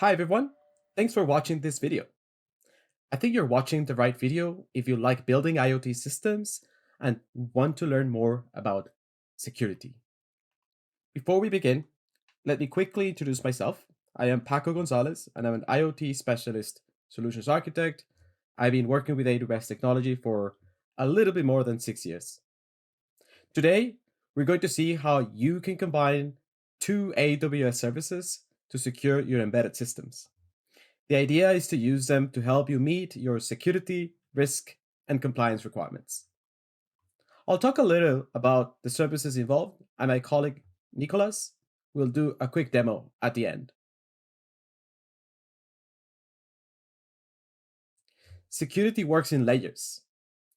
Hi everyone, thanks for watching this video. I think you're watching the right video if you like building IoT systems and want to learn more about security. Before we begin, let me quickly introduce myself. I am Paco Gonzalez and I'm an IoT specialist solutions architect. I've been working with AWS technology for a little bit more than 6 years. Today, we're going to see how you can combine two AWS services to secure your embedded systems. The idea is to use them to help you meet your security, risk, and compliance requirements. I'll talk a little about the services involved, and my colleague Nicolas will do a quick demo at the end. Security works in layers.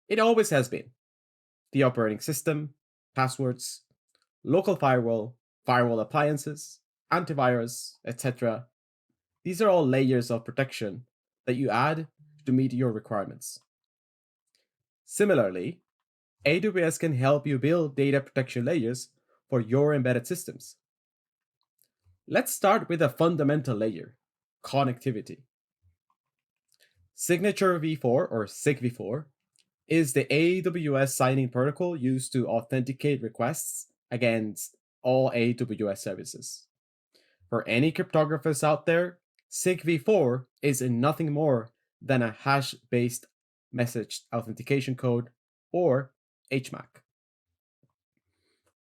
It always has been. The operating system, passwords, local firewall appliances, antivirus, etc. These are all layers of protection that you add to meet your requirements. Similarly, AWS can help you build data protection layers for your embedded systems. Let's start with a fundamental layer, connectivity. Signature v4 or SIG-v4 is the AWS signing protocol used to authenticate requests against all AWS services. For any cryptographers out there, SIG-v4 is nothing more than a hash-based message authentication code, or HMAC.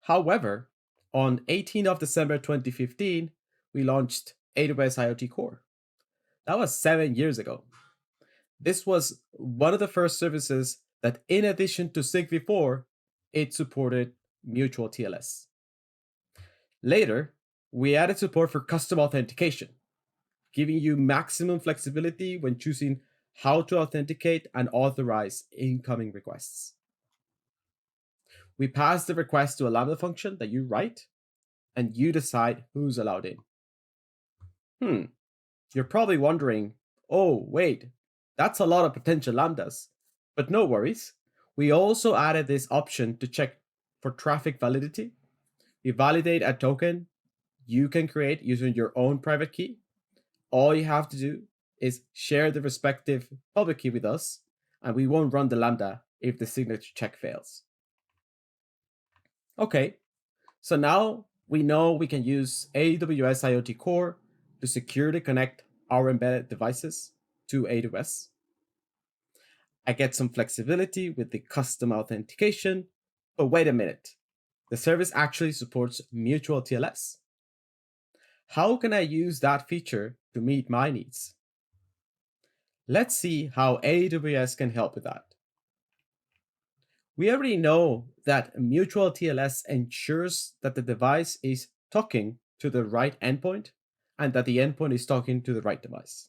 However, on 18th of December 2015, we launched AWS IoT Core. That was 7 years ago. This was one of the first services that, in addition to SIG-v4, it supported mutual TLS. Later, we added support for custom authentication, giving you maximum flexibility when choosing how to authenticate and authorize incoming requests. We pass the request to a Lambda function that you write, and you decide who's allowed in. You're probably wondering, oh, wait, that's a lot of potential Lambdas. But no worries. We also added this option to check for traffic validity. We validate a token you can create using your own private key. All you have to do is share the respective public key with us, and we won't run the Lambda if the signature check fails. Okay, so now we know we can use AWS IoT Core to securely connect our embedded devices to AWS. I get some flexibility with the custom authentication, but wait a minute. The service actually supports mutual TLS. How can I use that feature to meet my needs? Let's see how AWS can help with that. We already know that mutual TLS ensures that the device is talking to the right endpoint and that the endpoint is talking to the right device.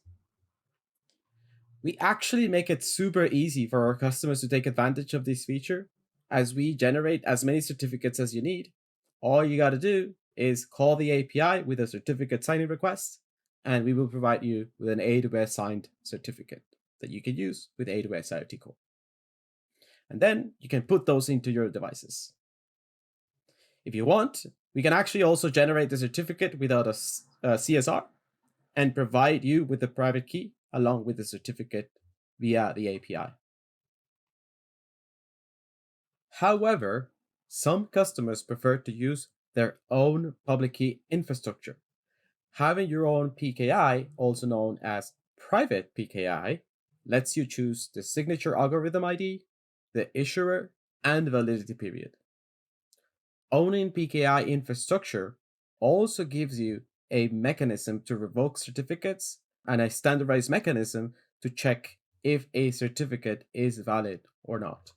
We actually make it super easy for our customers to take advantage of this feature, as we generate as many certificates as you need. All you got to do is call the API with a certificate signing request, and we will provide you with an AWS signed certificate that you can use with AWS IoT Core. And then you can put those into your devices. If you want, we can actually also generate the certificate without a CSR and provide you with the private key along with the certificate via the API. However, some customers prefer to use their own public key infrastructure. Having your own PKI, also known as private PKI, lets you choose the signature algorithm ID, the issuer, and validity period. Owning PKI infrastructure also gives you a mechanism to revoke certificates and a standardized mechanism to check if a certificate is valid or not.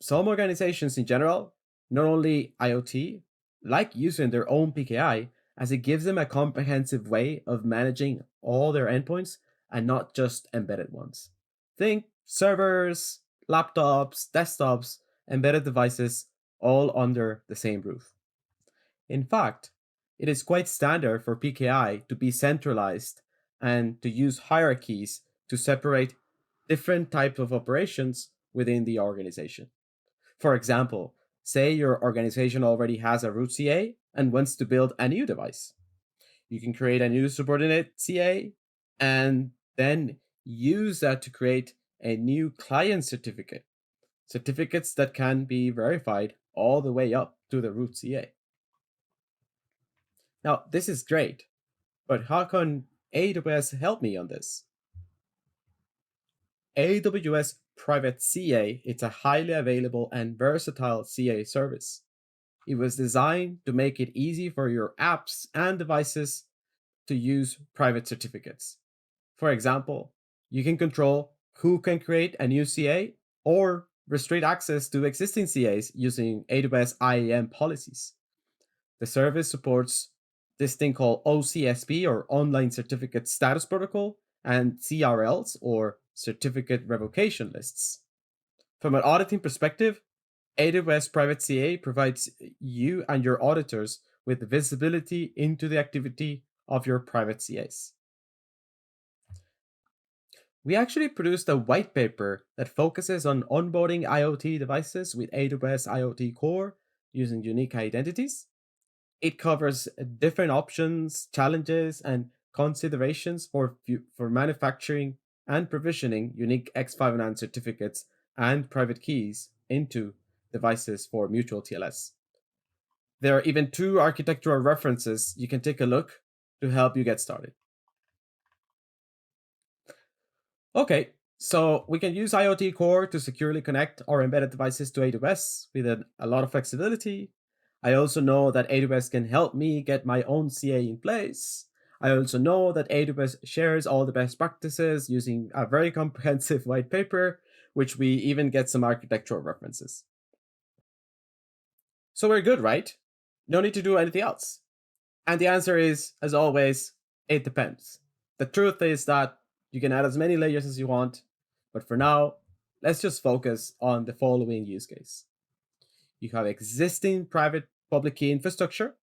Some organizations in general, not only IoT, like using their own PKI, as it gives them a comprehensive way of managing all their endpoints and not just embedded ones. Think servers, laptops, desktops, embedded devices, all under the same roof. In fact, it is quite standard for PKI to be centralized and to use hierarchies to separate different types of operations within the organization. For example, say your organization already has a root CA and wants to build a new device. You can create a new subordinate CA and then use that to create a new client certificate. Certificates that can be verified all the way up to the root CA. Now, this is great, but how can AWS help me on this? AWS Private CA is a highly available and versatile CA service. It was designed to make it easy for your apps and devices to use private certificates. For example, you can control who can create a new CA or restrict access to existing CAs using AWS IAM policies. The service supports this thing called OCSP or Online Certificate Status Protocol and CRLs or Certificate Revocation Lists. From an auditing perspective, AWS Private CA provides you and your auditors with visibility into the activity of your private CAs. We actually produced a white paper that focuses on onboarding IoT devices with AWS IoT Core using unique identities. It covers different options, challenges, and considerations for manufacturing and provisioning unique X509 certificates and private keys into devices for mutual TLS. There are even 2 architectural references you can take a look to help you get started. Okay, so we can use IoT Core to securely connect our embedded devices to AWS with a lot of flexibility. I also know that AWS can help me get my own CA in place. I also know that AWS shares all the best practices using a very comprehensive white paper, which we even get some architectural references. So we're good, right? No need to do anything else. And the answer is, as always, it depends. The truth is that you can add as many layers as you want, but for now, let's just focus on the following use case. You have existing private public key infrastructure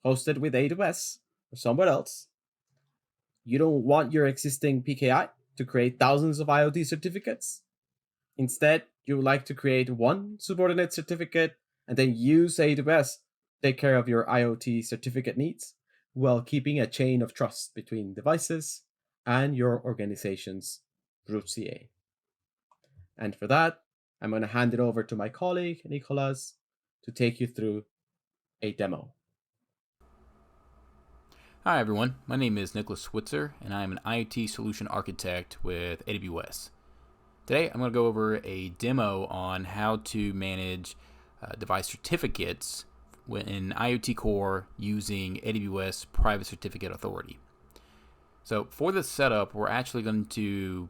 hosted with AWS or somewhere else. You don't want your existing PKI to create thousands of IoT certificates. Instead, you would like to create one subordinate certificate and then use AWS to take care of your IoT certificate needs while keeping a chain of trust between devices and your organization's root CA. And for that, I'm going to hand it over to my colleague, Nicolas, to take you through a demo. Hi everyone, my name is Nicholas Switzer and I'm an IoT solution architect with AWS. Today I'm going to go over a demo on how to manage device certificates in IoT Core using AWS Private Certificate Authority. So for this setup, we're actually going to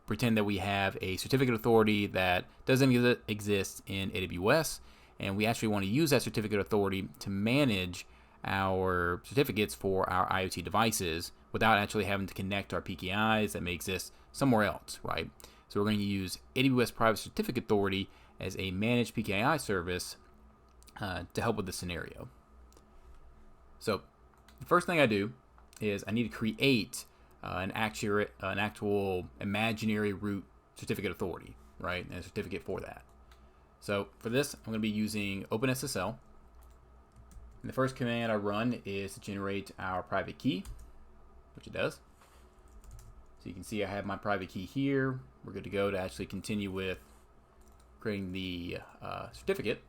pretend that we have a certificate authority that doesn't exist in AWS, and we actually want to use that certificate authority to manage our certificates for our IoT devices without actually having to connect our PKIs that may exist somewhere else, right? So we're going to use AWS Private Certificate Authority as a managed PKI service to help with this scenario. So the first thing I do is I need to create an actual imaginary root certificate authority, right? And a certificate for that. So for this, I'm going to be using OpenSSL. And the first command I run is to generate our private key, which it does. So you can see I have my private key here. We're good to go to actually continue with creating the certificate.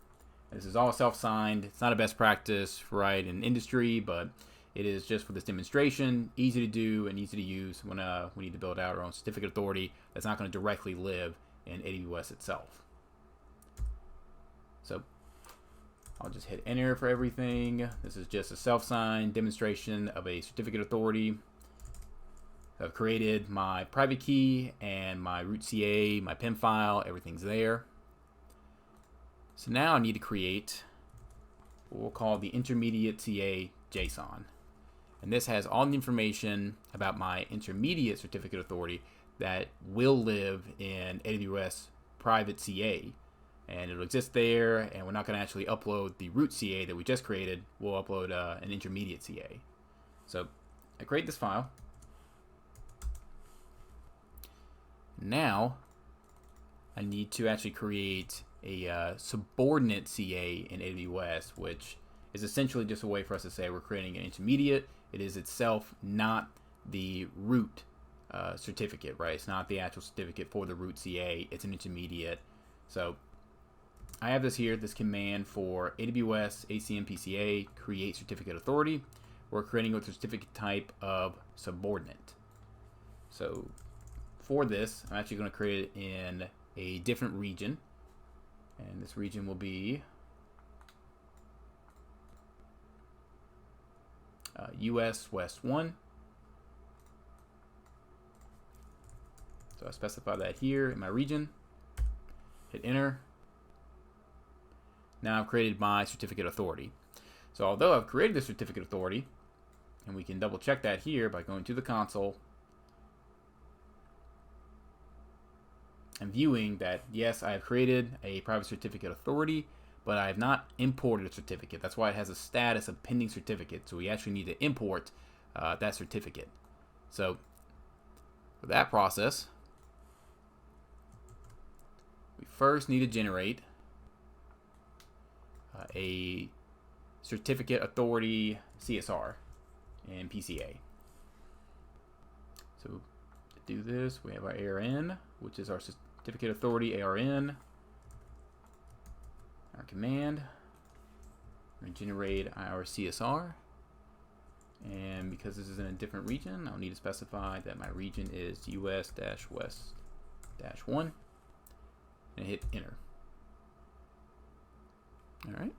And this is all self-signed. It's not a best practice, right, in industry, but it is just for this demonstration, easy to do and easy to use when we need to build out our own certificate authority that's not going to directly live in AWS itself. So I'll just hit enter for everything. This is just a self-signed demonstration of a certificate authority. I've created my private key and my root CA, my PIM file, everything's there. So now I need to create what we'll call the intermediate CA JSON. And this has all the information about my intermediate certificate authority that will live in AWS Private CA. And it'll exist there, and we're not going to actually upload the root CA that we just created. We'll upload an intermediate CA. So I create this file. Now I need to actually create a subordinate CA in AWS, which is essentially just a way for us to say we're creating an intermediate. It is itself not the root certificate, right? It's not the actual certificate for the root CA. It's an intermediate. So I have this here, this command for AWS ACM PCA create certificate authority. We're creating with a certificate type of subordinate. So for this, I'm actually going to create it in a different region, and this region will be US West 1. So I specify that here in my region, hit enter. Now I've created my certificate authority. So although I've created the certificate authority, and we can double check that here by going to the console and viewing that, yes, I have created a private certificate authority, but I have not imported a certificate. That's why it has a status of pending certificate. So we actually need to import that certificate. So for that process, we first need to generate a certificate authority CSR in PCA. So to do this, we have our ARN, which is our certificate authority ARN, our command. We're going to generate our CSR. And because this is in a different region, I'll need to specify that my region is US-West-1 and hit enter. All right.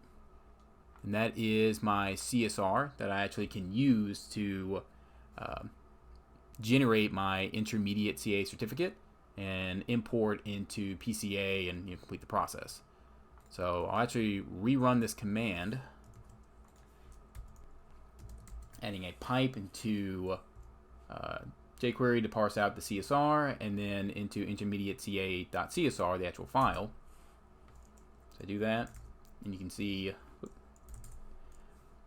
And that is my CSR that I actually can use to generate my intermediate CA certificate and import into PCA and complete the process. So I'll actually rerun this command, adding a pipe into jQuery to parse out the CSR, and then into intermediate CA.csr, the actual file. So I do that, and you can see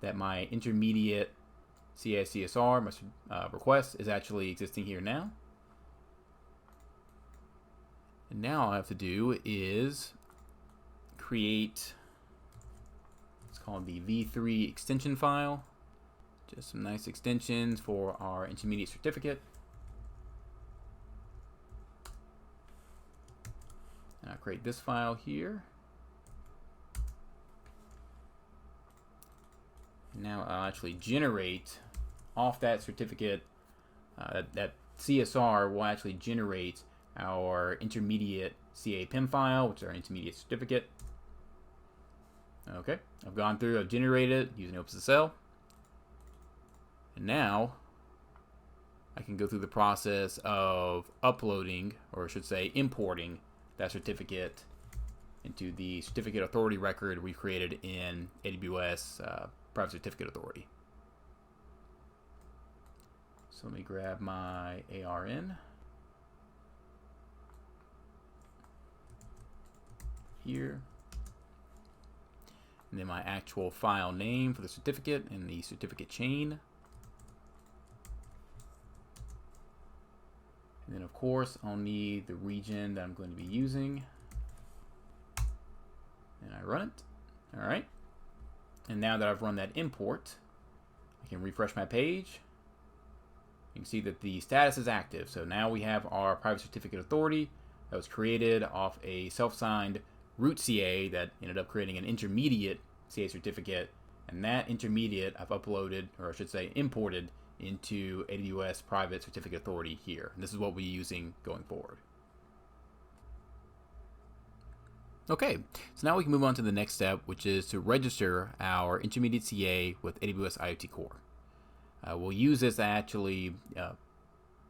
that my intermediate CA CSR, my request, is actually existing here now. And now all I have to do is create, it's called the v3 extension file. Just some nice extensions for our intermediate certificate. And I'll create this file here. And now I'll actually generate off that certificate, that CSR will actually generate our intermediate CA PIM file, which is our intermediate certificate. Okay, I've gone through, I've generated it using OpenSSL. And now I can go through the process of uploading, or I should say importing, that certificate into the certificate authority record we created in AWS Private Certificate Authority. So let me grab my ARN here, and then my actual file name for the certificate and the certificate chain. And then of course I'll need the region that I'm going to be using, and I run it. All right, and now that I've run that import, I can refresh my page. You can see that the status is active. So now we have our private certificate authority that was created off a self-signed root CA that ended up creating an intermediate CA certificate, and that intermediate I've uploaded, or I should say imported, into AWS Private Certificate Authority here. And this is what we're using going forward. Okay, so now we can move on to the next step, which is to register our intermediate CA with AWS IoT Core. We'll use this to actually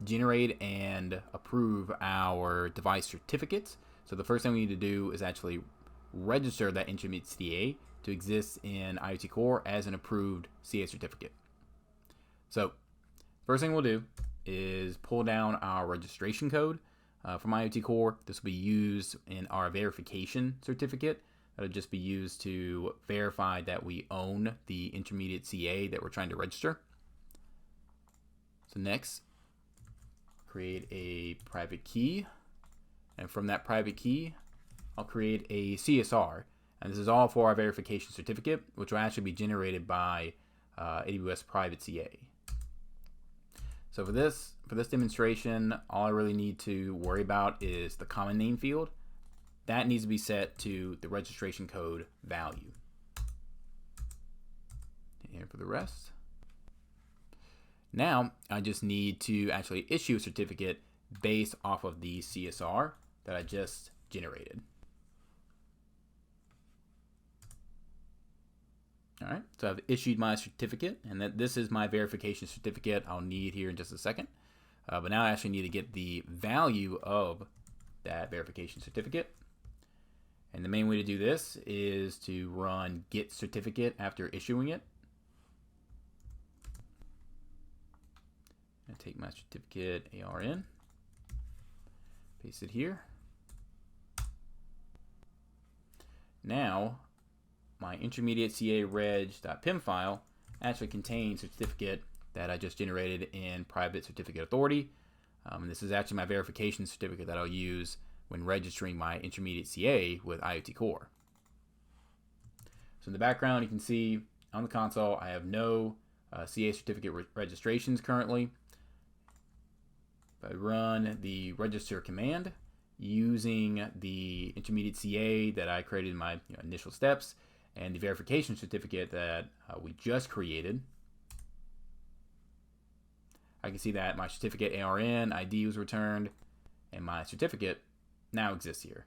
generate and approve our device certificates. So the first thing we need to do is actually register that intermediate CA to exist in IoT Core as an approved CA certificate. So first thing we'll do is pull down our registration code from IoT Core. This will be used in our verification certificate. That'll just be used to verify that we own the intermediate CA that we're trying to register. So next, create a private key, and from that private key, I'll create a CSR, and this is all for our verification certificate, which will actually be generated by AWS Private CA. So for this demonstration, all I really need to worry about is the common name field. That needs to be set to the registration code value. And for the rest. Now I just need to actually issue a certificate based off of the CSR that I just generated. All right, so I've issued my certificate, and this is my verification certificate I'll need here in just a second. But now I actually need to get the value of that verification certificate. And the main way to do this is to run get certificate after issuing it. I take my certificate ARN, paste it here. Now, my intermediate CA reg.pim file actually contains a certificate that I just generated in Private Certificate Authority. This is actually my verification certificate that I'll use when registering my intermediate CA with IoT Core. So in the background, you can see on the console, I have no CA certificate registrations currently. If I run the register command using the intermediate CA that I created in my initial steps and the verification certificate that we just created, I can see that my certificate ARN ID was returned and my certificate now exists here.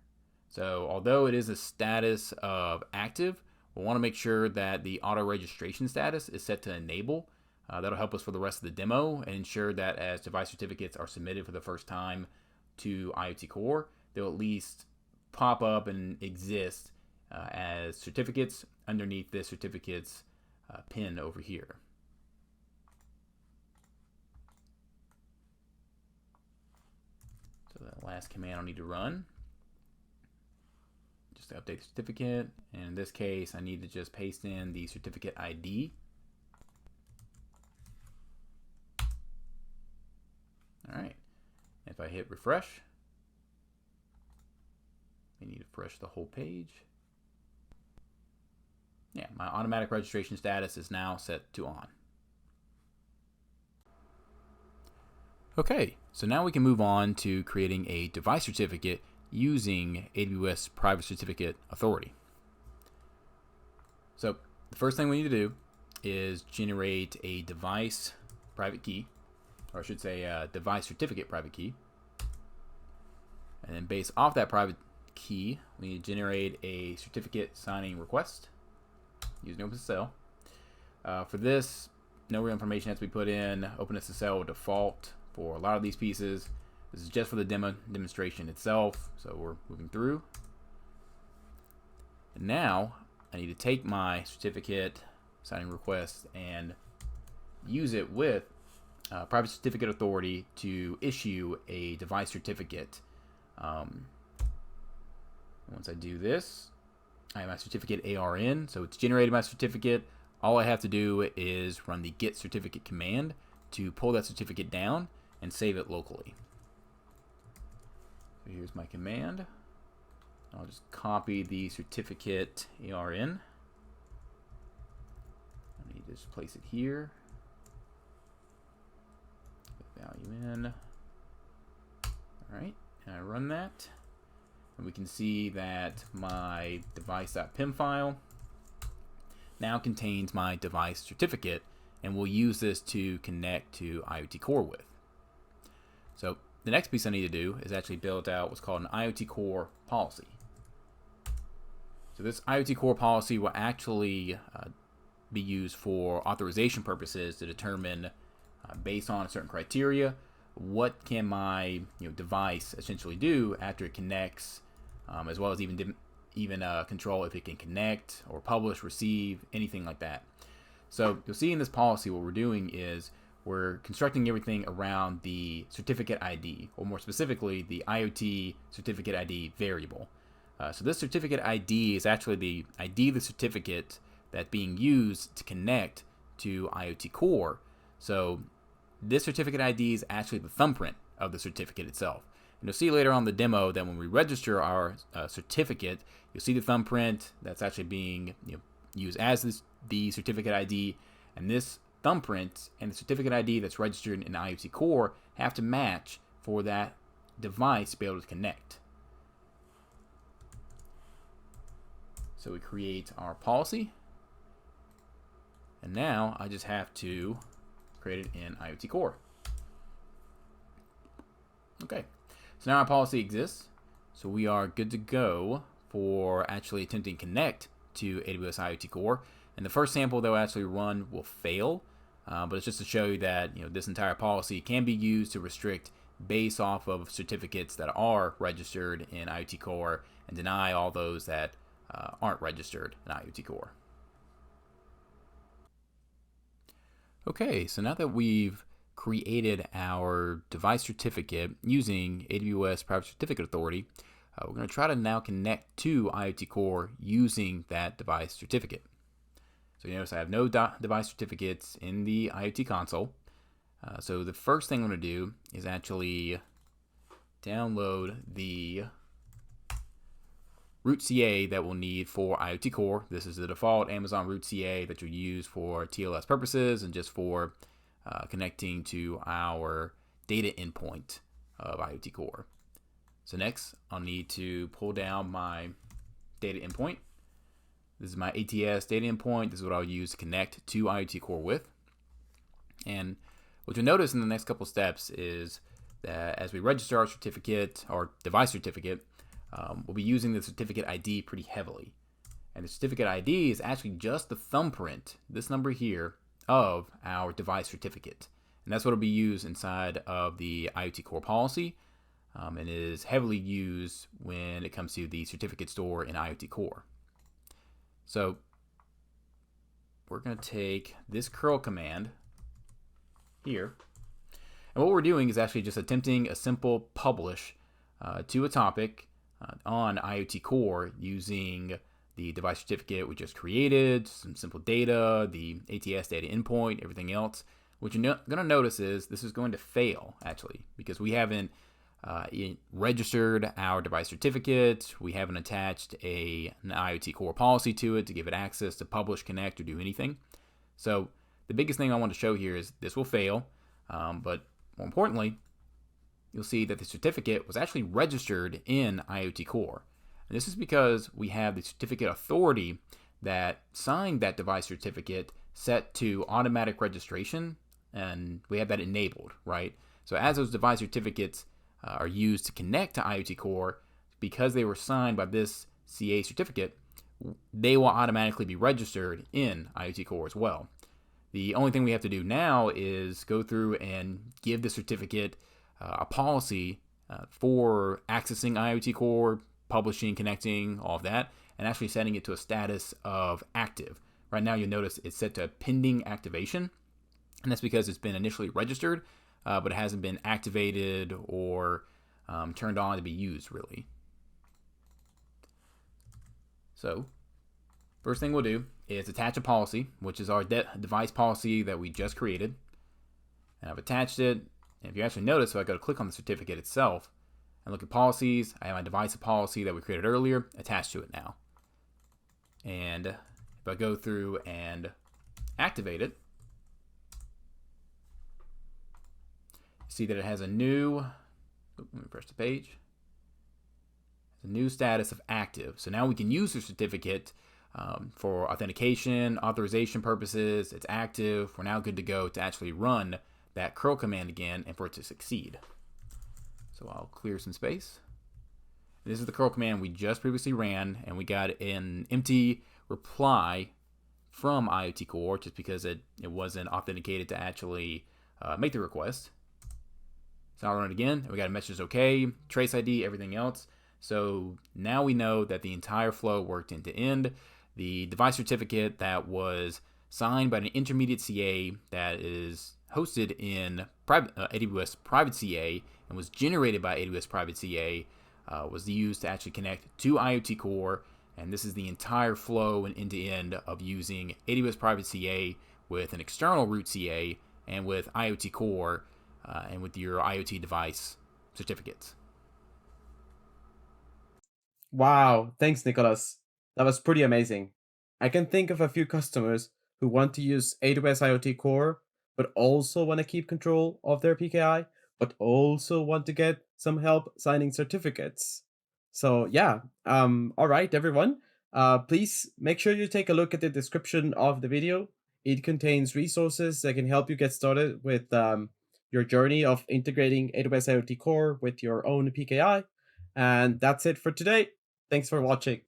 So although it is a status of active, we'll want to make sure that the auto registration status is set to enable. That'll help us for the rest of the demo and ensure that as device certificates are submitted for the first time to IoT Core, they'll at least pop up and exist as certificates underneath this certificates pin over here. So that last command I'll need to run just to update the certificate, and in this case I need to just paste in the certificate ID. Alright, if I hit refresh, I need to refresh the whole page. Yeah, my automatic registration status is now set to on. Okay, so now we can move on to creating a device certificate using AWS Private Certificate Authority. So the first thing we need to do is generate a device private key, or I should say a device certificate private key. And then based off that private key, we need to generate a certificate signing request using OpenSSL. For this, no real information has to be put in. OpenSSL will default for a lot of these pieces. This is just for the demonstration itself, so we're moving through. And now I need to take my certificate signing request and use it with Private Certificate Authority to issue a device certificate. Once I do this, I have my certificate ARN, so it's generated my certificate. All I have to do is run the get certificate command to pull that certificate down and save it locally. So here's my command. I'll just copy the certificate ARN. I need to just place it here. Put value in. Alright, and I run that. And we can see that my device.pim file now contains my device certificate, and we'll use this to connect to IoT Core with. So the next piece I need to do is actually build out what's called an IoT Core policy. So this IoT Core policy will actually be used for authorization purposes to determine, based on certain criteria, what can my device essentially do after it connects, as well as even control if it can connect or publish, receive, anything like that. So you'll see in this policy what we're doing is we're constructing everything around the certificate ID, or more specifically, the IoT certificate ID variable. So this certificate ID is actually the ID of the certificate that's being used to connect to IoT Core. So this certificate ID is actually the thumbprint of the certificate itself. And you'll see later on in the demo that when we register our certificate, you'll see the thumbprint that's actually being used as the certificate ID, and this thumbprint and the certificate ID that's registered in IoT Core have to match for that device to be able to connect. So we create our policy, and now I just have to create it in IoT Core. Okay, so now our policy exists, so we are good to go for actually attempting to connect to AWS IoT Core. And the first sample that will actually run will fail, but it's just to show you that this entire policy can be used to restrict based off of certificates that are registered in IoT Core and deny all those that aren't registered in IoT Core. Okay, so now that we've created our device certificate using AWS Private Certificate Authority, we're going to try to now connect to IoT Core using that device certificate. So you notice I have no device certificates in the IoT console. So the first thing I'm going to do is actually download the root CA that we'll need for IoT Core. This is the default Amazon root CA that you'll use for TLS purposes and just for connecting to our data endpoint of IoT Core. So next, I'll need to pull down my data endpoint. This is my ATS data endpoint. This is what I'll use to connect to IoT Core with. And what you'll notice in the next couple steps is that as we register our certificate, our device certificate, we'll be using the certificate ID pretty heavily. And the certificate ID is actually just the thumbprint, this number here, of our device certificate. And that's what will be used inside of the IoT Core policy, and is heavily used when it comes to the certificate store in IoT Core. So we're going to take this curl command here, and what we're doing is actually just attempting a simple publish to a topic on IoT Core using the device certificate we just created, some simple data, the ATS data endpoint, everything else. What you're going to notice is this is going to fail, actually, because we haven't registered our device certificate. We haven't attached an IoT Core policy to it to give it access to publish, connect, or do anything. So the biggest thing I want to show here is this will fail, but more importantly, you'll see that the certificate was actually registered in IoT Core. And this is because we have the certificate authority that signed that device certificate set to automatic registration, and we have that enabled, right? So as those device certificates are used to connect to IoT Core, because they were signed by this CA certificate, they will automatically be registered in IoT Core as well. The only thing we have to do now is go through and give the certificate a policy for accessing IoT Core, publishing, connecting, all of that, and actually setting it to a status of active. Right now, you'll notice it's set to pending activation, and that's because it's been initially registered, but it hasn't been activated or turned on to be used, really. So first thing we'll do is attach a policy, which is our device policy that we just created. And I've attached it. And if you actually notice, if I go to click on the certificate itself and look at policies, I have my device policy that we created earlier attached to it now. And if I go through and activate it, see that it has a new, let me refresh the page, a new status of active. So now we can use the certificate for authentication, authorization purposes. It's active. We're now good to go to actually run that curl command again and for it to succeed. So I'll clear some space. This is the curl command we just previously ran, and we got an empty reply from IoT Core just because it wasn't authenticated to actually make the request. So I'll run it again, and we got a message okay, trace ID, everything else. So now we know that the entire flow worked end to end. The device certificate that was signed by an intermediate CA that is hosted in AWS Private CA and was generated by AWS Private CA was used to actually connect to IoT Core. And this is the entire flow and end-to-end of using AWS Private CA with an external root CA and with IoT Core and with your IoT device certificates. Wow, thanks, Nicholas. That was pretty amazing. I can think of a few customers who want to use AWS IoT Core, but also want to keep control of their PKI, but also want to get some help signing certificates. So yeah, all right, everyone. Please make sure you take a look at the description of the video. It contains resources that can help you get started with your journey of integrating AWS IoT Core with your own PKI. And that's it for today. Thanks for watching.